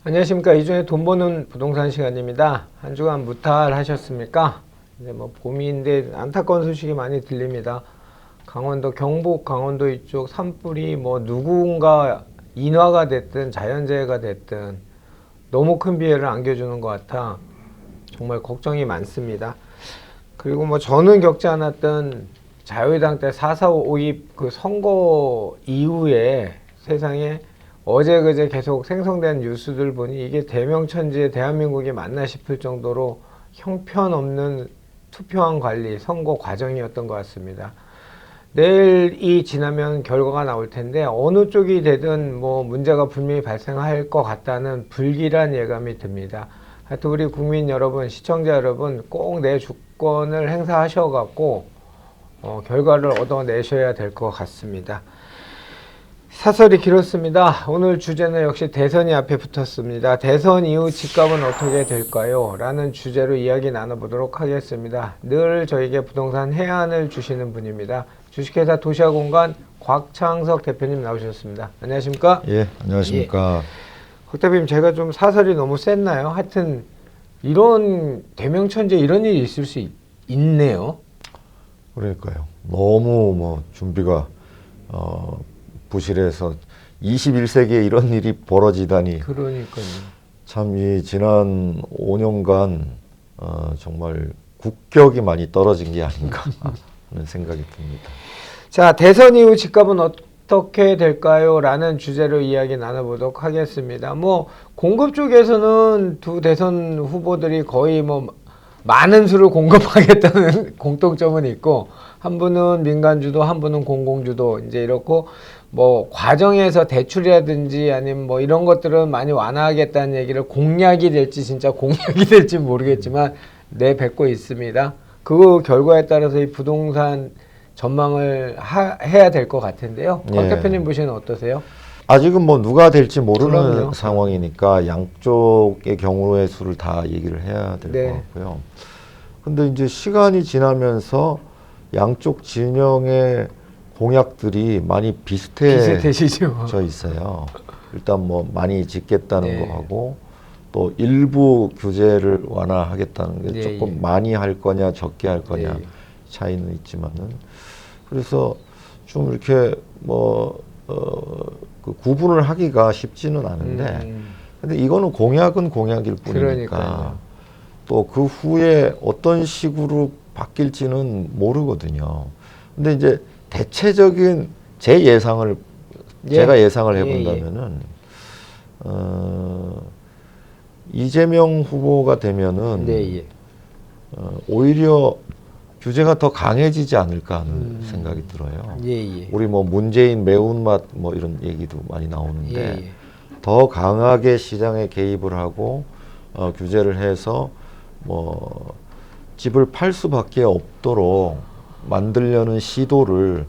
안녕하십니까. 이준의 돈 버는 부동산 시간입니다. 한 주간 무탈 하셨습니까? 이제 뭐 봄인데 안타까운 소식이 많이 들립니다. 강원도 경북 강원도 이쪽 산불이 뭐 누군가 인화가 됐든 자연재해가 됐든 너무 큰 피해를 안겨주는 것 같아 정말 걱정이 많습니다. 그리고 뭐 저는 겪지 않았던 자유당 때 4.4.5.2 그 선거 이후에 세상에 어제 그제 계속 생성된 뉴스들 보니 이게 대명천지의 대한민국이 맞나 싶을 정도로 형편없는 투표한 관리, 선거 과정이었던 것 같습니다. 내일이 지나면 결과가 나올 텐데 어느 쪽이 되든 뭐 문제가 분명히 발생할 것 같다는 불길한 예감이 듭니다. 하여튼 우리 국민 여러분, 시청자 여러분 꼭 내 주권을 행사하셔갖고 결과를 얻어내셔야 될 것 같습니다. 사설이 길었습니다. 오늘 주제는 역시 대선이 앞에 붙었습니다. 대선 이후 집값은 어떻게 될까요? 라는 주제로 이야기 나눠보도록 하겠습니다. 늘 저에게 부동산 해안을 주시는 분입니다. 주식회사 도시아공간 곽창석 대표님 나오셨습니다. 안녕하십니까? 예, 안녕하십니까? 곽 대표님, 제가 좀 사설이 너무 셌나요? 하여튼 이런 대명천지에 이런 일이 있을 수 있네요. 그러니까요. 너무 뭐 준비가 부실해서 21세기에 이런 일이 벌어지다니. 그러니까요. 참 이 지난 5년간 정말 국격이 많이 떨어진 게 아닌가 하는 생각이 듭니다. 자, 대선 이후 집값은 어떻게 될까요? 라는 주제로 이야기 나눠보도록 하겠습니다. 뭐 공급 쪽에서는 두 대선 후보들이 거의 뭐 많은 수를 공급하겠다는 공통점은 있고, 한 분은 민간주도, 한 분은 공공주도, 이제 이렇고 뭐 과정에서 대출이라든지 아니면 뭐 이런 것들은 많이 완화하겠다는 얘기를 공약이 될지 진짜 공약이 될지 모르겠지만 내뱉고 있습니다. 그 결과에 따라서 이 부동산 전망을 해야 될 것 같은데요. 곽 대표님 보시는 어떠세요? 아직은 뭐 누가 될지 모르는 그럼요. 상황이니까 양쪽의 경우의 수를 다 얘기를 해야 될 것 같고요. 근데 이제 시간이 지나면서 양쪽 진영의 공약들이 많이 비슷해지죠 있어요. 일단 뭐 많이 짓겠다는 거하고 또 일부 규제를 완화하겠다는 게 조금 많이 할 거냐 적게 할 거냐 차이는 있지만은, 그래서 좀 이렇게 뭐 그 구분을 하기가 쉽지는 않은데 근데 이거는 공약은 공약일 뿐이니까 또 그 후에 어떤 식으로 바뀔지는 모르거든요. 근데 이제 대체적인 제 예상을 제가 예상을 해본다면은 이재명 후보가 되면은 오히려 규제가 더 강해지지 않을까 하는 생각이 들어요. 우리 뭐 문재인 매운맛 뭐 이런 얘기도 많이 나오는데 더 강하게 시장에 개입을 하고 규제를 해서 뭐 집을 팔 수밖에 없도록 만들려는 시도를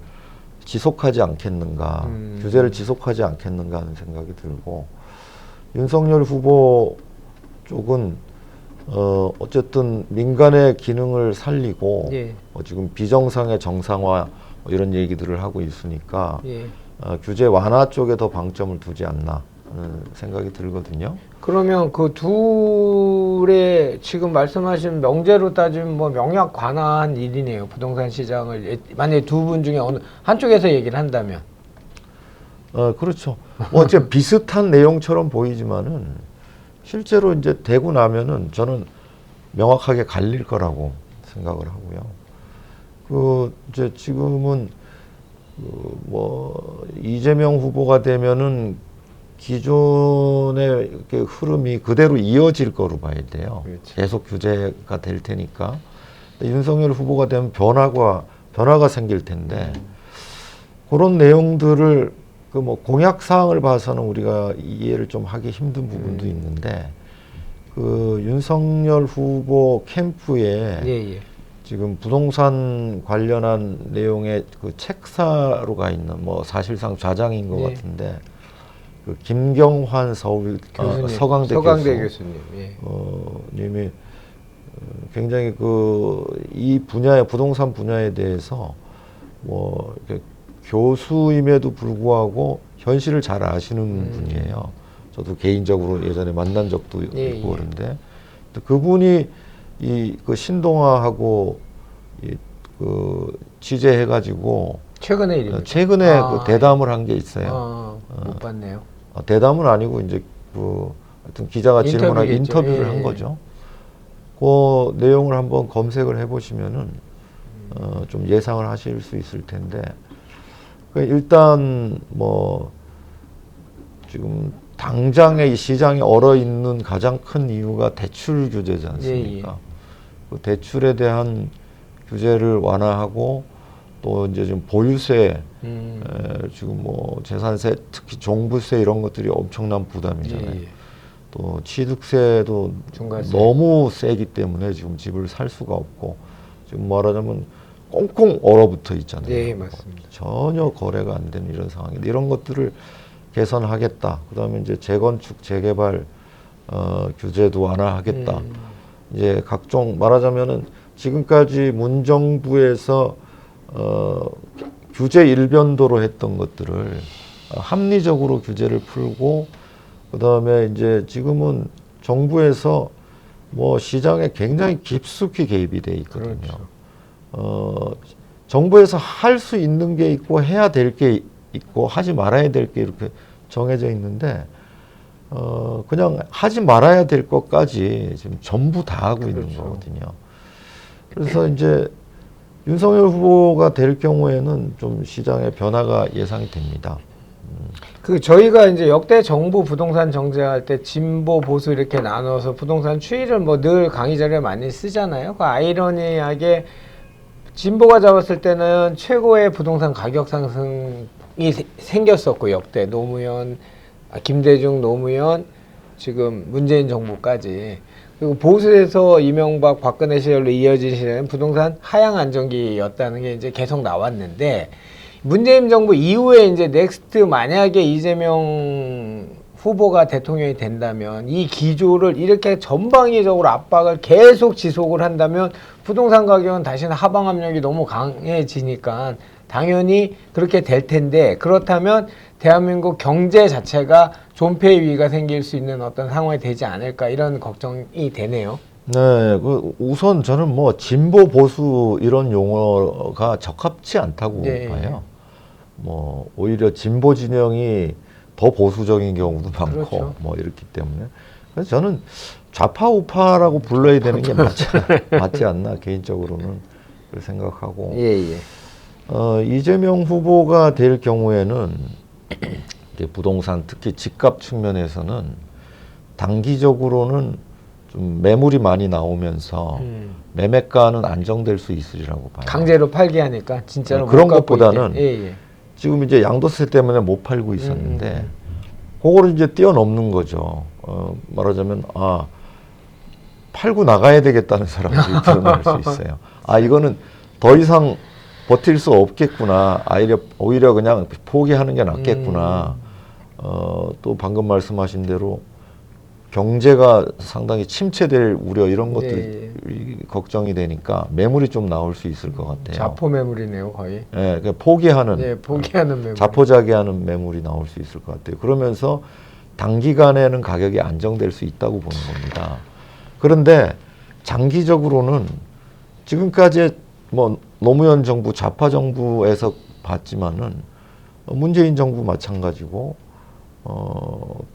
지속하지 않겠는가, 규제를 지속하지 않겠는가 하는 생각이 들고, 윤석열 후보 쪽은 어쨌든 민간의 기능을 살리고 지금 비정상의 정상화 뭐 이런 얘기들을 하고 있으니까 규제 완화 쪽에 더 방점을 두지 않나 하는 생각이 들거든요. 그러면 그 둘의 지금 말씀하신 명제로 따지면 뭐 명약 관한 일이네요. 부동산 시장을 만약에 두 분 중에 어느 한쪽에서 얘기를 한다면. 그렇죠. 어째 비슷한 내용처럼 보이지만은 실제로 이제 되고 나면은 저는 명확하게 갈릴 거라고 생각을 하고요. 그 이제 지금은 뭐 이재명 후보가 되면은 기존의 이렇게 흐름이 그대로 이어질 거로 봐야 돼요. 그렇지. 계속 규제가 될 테니까. 윤석열 후보가 되면 변화가 생길 텐데 그런 내용들을 그 뭐 공약 사항을 봐서는 우리가 이해를 좀 하기 힘든 부분도 있는데 그 윤석열 후보 캠프에 예. 지금 부동산 관련한 내용의 그 책사로 가 있는 뭐 사실상 좌장인 것 예. 같은데 그 김경환 서울 교수님, 서강대 교수님. 예. 님이 굉장히 그 이 분야의 부동산 분야에 대해서 뭐 이렇게 교수임에도 불구하고 현실을 잘 아시는 분이에요. 저도 개인적으로 예전에 만난 적도 예, 있고 예. 그런데 그분이 이 그 신동아하고 이 그 취재해가지고 최근의 일입니다. 최근에 그 대담을 한 게 있어요. 못 봤네요. 대담은 아니고 이제 그 하여튼 기자가 질문하고 인터뷰를 한 거죠. 그 내용을 한번 검색을 해보시면은 좀 예상을 하실 수 있을 텐데 일단 뭐 지금 당장의 이 시장에 얼어 있는 가장 큰 이유가 대출 규제지 않습니까? 그 대출에 대한 규제를 완화하고 또 이제 좀 보유세 지금 뭐 재산세 특히 종부세 이런 것들이 엄청난 부담이잖아요. 또 취득세도 중과세. 너무 세기 때문에 지금 집을 살 수가 없고 지금 말하자면 꽁꽁 얼어붙어 있잖아요. 예, 맞습니다. 전혀 거래가 안 되는 이런 상황인데 이런 것들을 개선하겠다. 그다음에 이제 재건축 재개발 규제도 완화하겠다. 이제 각종 말하자면은 지금까지 문정부에서 규제 일변도로 했던 것들을 합리적으로 규제를 풀고 그다음에 이제 지금은 정부에서 뭐 시장에 굉장히 깊숙이 개입이 돼 있거든요. 그렇죠. 정부에서 할 수 있는 게 있고 해야 될 게 있고 하지 말아야 될 게 이렇게 정해져 있는데 그냥 하지 말아야 될 것까지 지금 전부 다 하고 있는 거거든요. 그래서 이제 윤석열 후보가 될 경우에는 좀 시장의 변화가 예상이 됩니다. 그 저희가 이제 역대 정부 부동산 정책할 때 진보 보수 이렇게 나눠서 부동산 추이를 뭐 늘 강의 자료에 많이 쓰잖아요. 그 아이러니하게 진보가 잡았을 때는 최고의 부동산 가격 상승이 생겼었고 역대 노무현, 김대중, 노무현, 지금 문재인 정부까지. 그리고 보수에서 이명박, 박근혜 시절로 이어진 시절은 부동산 하향 안정기였다는 게 이제 계속 나왔는데 문재인 정부 이후에 이제 넥스트 만약에 이재명 후보가 대통령이 된다면 이 기조를 이렇게 전방위적으로 압박을 계속 지속을 한다면 부동산 가격은 다시는 하방 압력이 너무 강해지니까 당연히 그렇게 될 텐데 그렇다면 대한민국 경제 자체가 존폐의 위기가 생길 수 있는 어떤 상황이 되지 않을까 이런 걱정이 되네요. 네, 그 우선 저는 뭐 진보 보수 이런 용어가 적합치 않다고 봐요. 뭐 오히려 진보 진영이 더 보수적인 경우도 많고 그렇죠. 뭐 이렇기 때문에 그래서 저는 좌파 우파라고 불러야 되는 게 맞지 않나 개인적으로는 그렇게 생각하고 이재명 후보가 될 경우에는 이제 부동산 특히 집값 측면에서는 단기적으로는 좀 매물이 많이 나오면서 매매가는 안정될 수 있으리라고 봐요. 강제로 팔게 하니까 진짜로 그런 것보다는 예. 지금 이제 양도세 때문에 못 팔고 있었는데 그거를 이제 뛰어넘는 거죠. 말하자면 아 팔고 나가야 되겠다는 사람들이 드러날 수 있어요. 아 이거는 더 이상 버틸 수 없겠구나. 오히려 그냥 포기하는 게 낫겠구나. 또 방금 말씀하신 대로 경제가 상당히 침체될 우려 이런 것들이 걱정이 되니까 매물이 좀 나올 수 있을 것 같아요. 자포 매물이네요, 거의. 예, 그러니까 포기하는 매물. 자포자기하는 매물이 나올 수 있을 것 같아요. 그러면서 단기간에는 가격이 안정될 수 있다고 보는 겁니다. 그런데 장기적으로는 지금까지 뭐 노무현 정부, 좌파 정부에서 봤지만은 문재인 정부 마찬가지고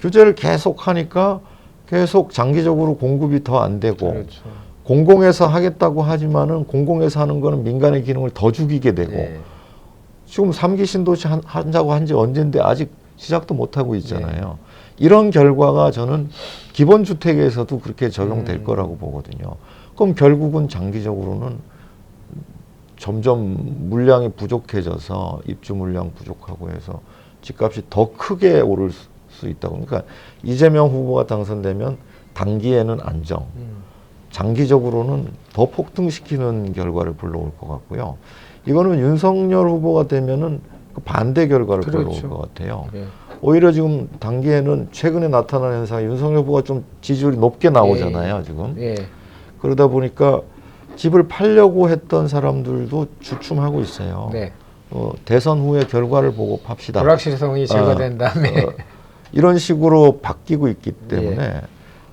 규제를 계속 하니까 계속 장기적으로 공급이 더 안 되고 공공에서 하겠다고 하지만은 공공에서 하는 거는 민간의 기능을 더 죽이게 되고 지금 3기 신도시 한다고 한 지 언젠데 아직 시작도 못 하고 있잖아요. 이런 결과가 저는 기본주택에서도 그렇게 적용될 거라고 보거든요. 그럼 결국은 장기적으로는 점점 물량이 부족해져서 입주 물량 부족하고 해서 집값이 더 크게 오를 수 있다고. 그러니까 이재명 후보가 당선되면 단기에는 안정, 장기적으로는 더 폭등시키는 결과를 불러올 것 같고요. 이거는 윤석열 후보가 되면은 그 반대 결과를 그렇죠. 불러올 것 같아요. 예. 오히려 지금 단기에는 최근에 나타난 현상, 윤석열 후보가 좀 지지율이 높게 나오잖아요, 지금. 예. 그러다 보니까 집을 팔려고 했던 사람들도 주춤하고 있어요. 네. 대선 후의 결과를 보고 팝시다. 불확실성이 제거된 다음에 이런 식으로 바뀌고 있기 때문에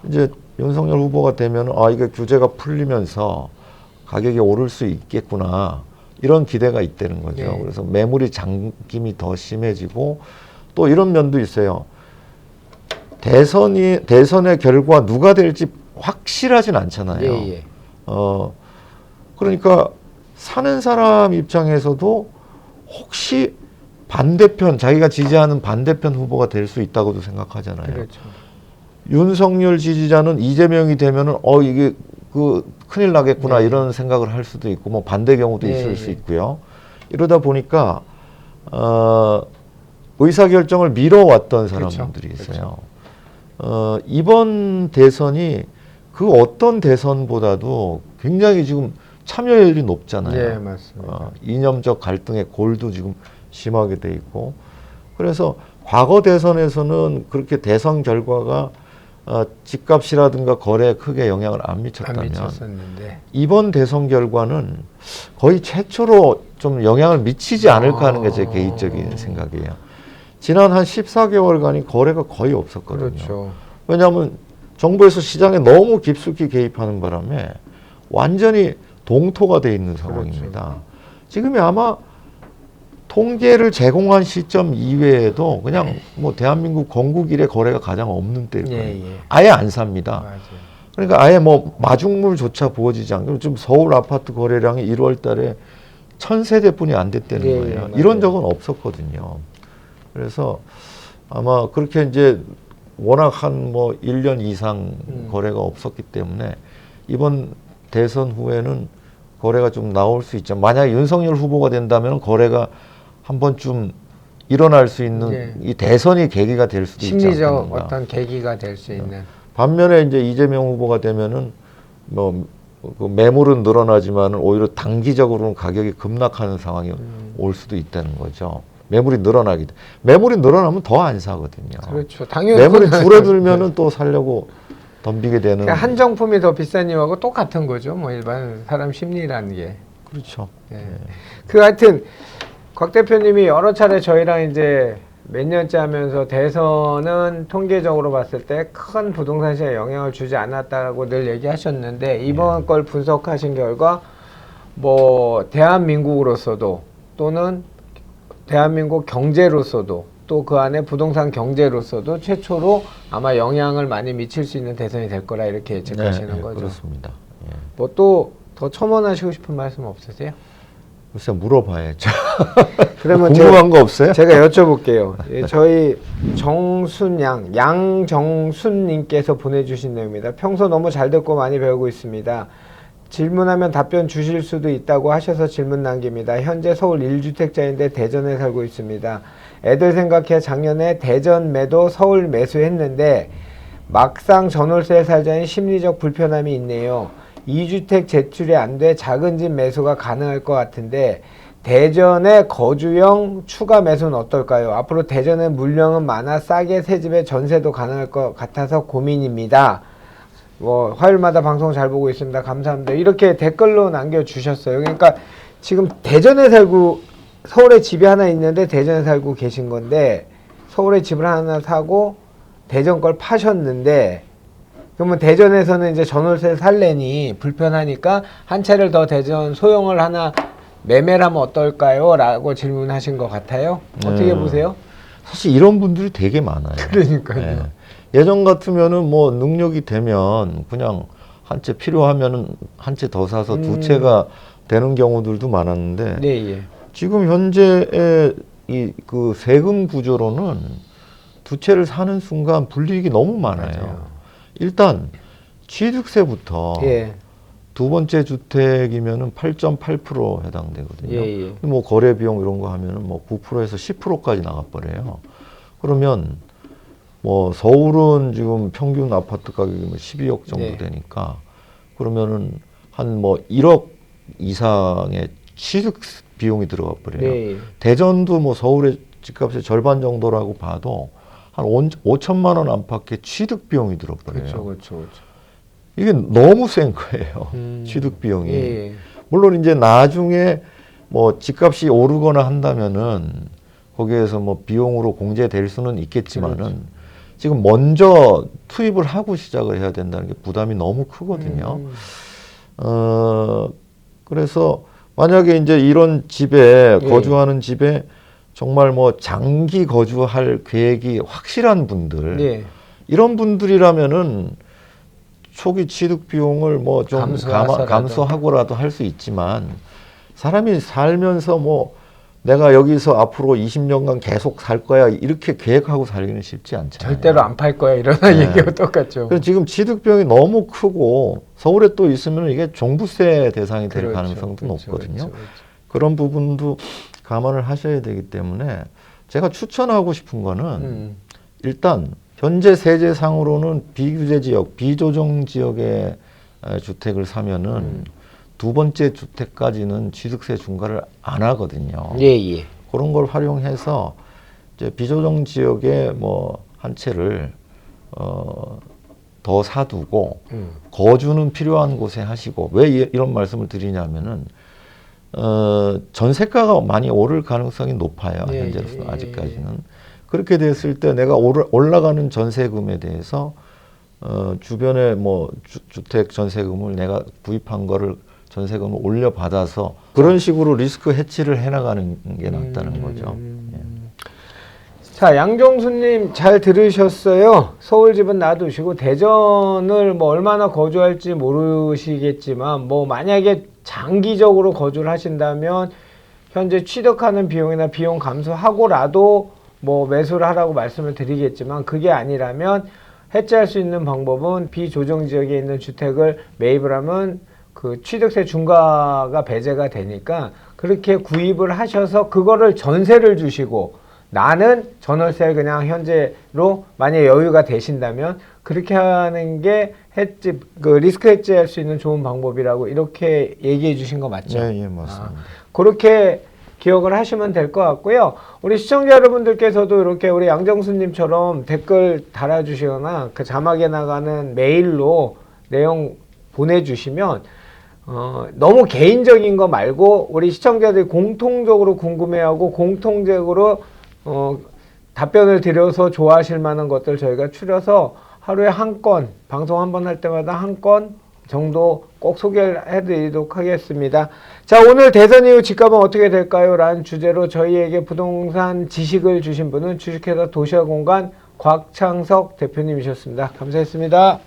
이제 윤석열 후보가 되면 이게 규제가 풀리면서 가격이 오를 수 있겠구나 이런 기대가 있다는 거죠. 네. 그래서 매물이 잠김이 더 심해지고 또 이런 면도 있어요. 대선의 결과 누가 될지 확실하진 않잖아요. 예, 예. 그러니까 사는 사람 입장에서도 혹시 반대편, 자기가 지지하는 반대편 후보가 될 수 있다고도 생각하잖아요. 그렇죠. 윤석열 지지자는 이재명이 되면은 이게 큰일 나겠구나 네. 이런 생각을 할 수도 있고 뭐 반대 경우도 네, 있을 수 있고요. 이러다 보니까 의사 결정을 미뤄왔던 사람들이 그렇죠. 있어요. 이번 대선이 그 어떤 대선보다도 굉장히 지금 참여율이 높잖아요. 예, 맞습니다. 이념적 갈등의 골도 지금 심하게 돼 있고 그래서 과거 대선에서는 그렇게 대선 결과가 집값이라든가 거래에 크게 영향을 안 미쳤다면 안 미쳤었는데 이번 대선 결과는 거의 최초로 좀 영향을 미치지 않을까 하는 게 제 개인적인 생각이에요. 지난 한 14개월간이 거래가 거의 없었거든요. 그렇죠. 왜냐하면 정부에서 시장에 너무 깊숙이 개입하는 바람에 완전히 동토가 돼 있는 상황입니다. 그렇죠. 지금이 아마 통계를 제공한 시점 이외에도 그냥 뭐 대한민국 건국 이래 거래가 가장 없는 때일 거예요. 예, 예. 아예 안 삽니다. 맞아요. 그러니까 아예 뭐 마중물조차 부어지지 않고 지금 서울 아파트 거래량이 1월 달에 1000세대뿐이 안 됐다는 예, 거예요. 예, 이런 적은 없었거든요. 그래서 아마 그렇게 이제 워낙 한 뭐 1년 이상 거래가 없었기 때문에 이번 대선 후에는 거래가 좀 나올 수 있죠. 만약에 윤석열 후보가 된다면 거래가 한 번쯤 일어날 수 있는 예. 이 대선이 계기가 될 수도 있지 심리적 않겠는가. 어떤 계기가 될 수 있는 반면에 이제 이재명 후보가 되면은 그 매물은 늘어나지만 오히려 단기적으로는 가격이 급락하는 상황이 올 수도 있다는 거죠. 매물이 늘어나면 더 안 사거든요. 그렇죠. 당연히 매물이 줄어들면은 또 살려고 덤비게 되는. 그러니까 한정품이 더 비싼 이유하고 똑같은 거죠. 뭐 일반 사람 심리라는 게. 그렇죠. 예. 그 하여튼 곽 대표님이 여러 차례 저희랑 이제 몇 년째 하면서 대선은 통계적으로 봤을 때 큰 부동산 시장에 영향을 주지 않았다고 늘 얘기하셨는데 이번 걸 분석하신 결과 뭐 대한민국으로서도 또는 대한민국 경제로서도 또 그 안에 부동산 경제로서도 최초로 아마 영향을 많이 미칠 수 있는 대선이 될 거라 이렇게 예측하시는 거죠. 그렇습니다. 예. 뭐 또 더 첨언하시고 싶은 말씀 없으세요? 글쎄 물어봐야죠. 그러면 궁금한 거 없어요? 제가 여쭤볼게요. 예, 저희 양정순님께서 보내주신 내용입니다. 평소 너무 잘 듣고 많이 배우고 있습니다. 질문하면 답변 주실 수도 있다고 하셔서 질문 남깁니다. 현재 서울 1주택자인데 대전에 살고 있습니다. 애들 생각해 작년에 대전 매도 서울 매수했는데 막상 전월세 살자니 심리적 불편함이 있네요. 2주택 제출이 안 돼 작은 집 매수가 가능할 것 같은데 대전의 거주형 추가 매수는 어떨까요? 앞으로 대전에 물량은 많아 싸게 새 집에 전세도 가능할 것 같아서 고민입니다. 뭐 화요일마다 방송 잘 보고 있습니다. 감사합니다. 이렇게 댓글로 남겨주셨어요. 그러니까 지금 대전에 살고 서울에 집이 하나 있는데 대전에 살고 계신 건데 서울에 집을 하나 사고 대전 걸 파셨는데 그러면 대전에서는 이제 전월세 살래니 불편하니까 한 채를 더 대전 소형을 하나 매매를 하면 어떨까요? 라고 질문하신 것 같아요. 어떻게 보세요? 사실 이런 분들이 되게 많아요. 그러니까요. 예. 예전 같으면은 뭐 능력이 되면 그냥 한 채 필요하면은 한 채 더 사서 두 채가 되는 경우들도 많았는데 네, 예. 지금 현재의 이 그 세금 구조로는 두 채를 사는 순간 불이익이 너무 많아요. 맞아요. 일단 취득세부터 예. 두 번째 주택이면은 8.8% 해당되거든요. 예, 예. 뭐 거래 비용 이런 거 하면은 뭐 9%에서 10%까지 나가버려요. 그러면 뭐 서울은 지금 평균 아파트 가격이 뭐 12억 정도 네. 되니까 그러면은 한 뭐 1억 이상의 취득 비용이 들어가 버려요. 네. 대전도 뭐 서울의 집값의 절반 정도라고 봐도 한 5천만 원 안팎의 취득 비용이 들어버려요. 그렇죠, 그렇죠, 그렇죠. 이게 너무 센 거예요. 취득 비용이. 예, 물론 이제 나중에 뭐 집값이 오르거나 한다면은 거기에서 뭐 비용으로 공제될 수는 있겠지만은 그렇죠. 지금 먼저 투입을 하고 시작을 해야 된다는 게 부담이 너무 크거든요. 그래서 만약에 이제 이런 집에 예. 거주하는 집에 정말 뭐 장기 거주할 계획이 확실한 분들 예. 이런 분들이라면은 초기 취득 비용을 뭐 좀 감수하고라도 할 수 있지만 사람이 살면서 뭐 내가 여기서 앞으로 20년간 계속 살 거야 이렇게 계획하고 살기는 쉽지 않잖아요. 절대로 안 팔 거야 이런 얘기가 똑같죠. 그래서 지금 취득 비용이 너무 크고 서울에 또 있으면 이게 종부세 대상이 될 가능성도 높거든요. 그런 부분도 감안을 하셔야 되기 때문에 제가 추천하고 싶은 거는 일단 현재 세제상으로는 비규제 지역, 비조정 지역의 주택을 사면은 두 번째 주택까지는 취득세 중과를 안 하거든요. 예, 예. 그런 걸 활용해서 이제 비조정 지역에 뭐 한 채를 더 사두고 거주는 필요한 곳에 하시고 왜 이런 말씀을 드리냐면은 전세가가 많이 오를 가능성이 높아요. 예, 현재로서는 예, 아직까지는. 그렇게 됐을 때 내가 올라가는 전세금에 대해서 주변에 뭐 주택 전세금을 내가 구입한 거를 전세금을 올려받아서 그런 식으로 리스크 해치를 해나가는 게 낫다는 거죠. 예. 자, 양정수님 잘 들으셨어요. 서울 집은 놔두시고 대전을 뭐 얼마나 거주할지 모르시겠지만 뭐 만약에 장기적으로 거주를 하신다면 현재 취득하는 비용이나 비용 감수하고라도 뭐 매수를 하라고 말씀을 드리겠지만 그게 아니라면 해지할 수 있는 방법은 비조정 지역에 있는 주택을 매입을 하면 그 취득세 중과가 배제가 되니까 그렇게 구입을 하셔서 그거를 전세를 주시고 나는 전월세를 그냥 현재로 만약에 여유가 되신다면 그렇게 하는 게 해지, 그 리스크 해지할 수 있는 좋은 방법이라고 이렇게 얘기해 주신 거 맞죠? 네, 예, 맞습니다. 그렇게 기억을 하시면 될 것 같고요. 우리 시청자 여러분들께서도 이렇게 우리 양정수님처럼 댓글 달아주시거나 그 자막에 나가는 메일로 내용 보내주시면 너무 개인적인 거 말고 우리 시청자들이 공통적으로 궁금해하고 공통적으로 답변을 드려서 좋아하실 만한 것들 저희가 추려서 하루에 한 건, 방송 한 번 할 때마다 한 건 정도 꼭 소개를 해드리도록 하겠습니다. 자, 오늘 대선 이후 집값은 어떻게 될까요? 라는 주제로 저희에게 부동산 지식을 주신 분은 주식회사 도시화공간 곽창석 대표님이셨습니다. 감사했습니다.